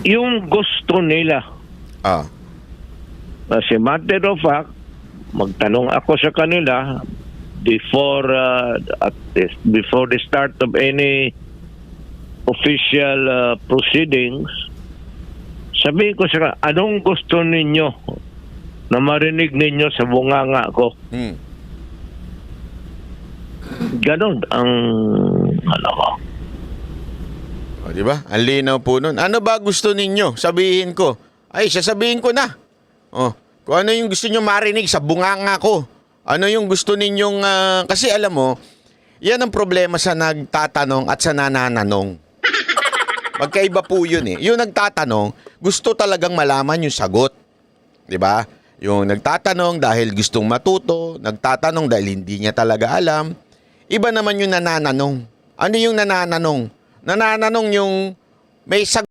Yung gusto nila. Ah. As a matter of fact, magtanong ako sa kanila before before the start of any official proceedings. Sabihin ko sa anong gusto ninyo na marinig ninyo sa bunganga ko? Ganon ang ano ko. O, di ba? Ang linaw po nun. Ano ba gusto ninyo? Sabihin ko. Ay, sasabihin ko na. O, kung ano yung gusto nyo marinig sa bunganga ko. Ano yung gusto ninyong... kasi alam mo, yan ang problema sa nagtatanong at sa nanananong. Magkaiba po yun eh. Yung nagtatanong, gusto talagang malaman yung sagot. Di ba? Yung nagtatanong dahil gustong matuto, nagtatanong dahil hindi niya talaga alam. Iba naman yung nanananong. Ano yung nanananong? Nanananong yung may sagot.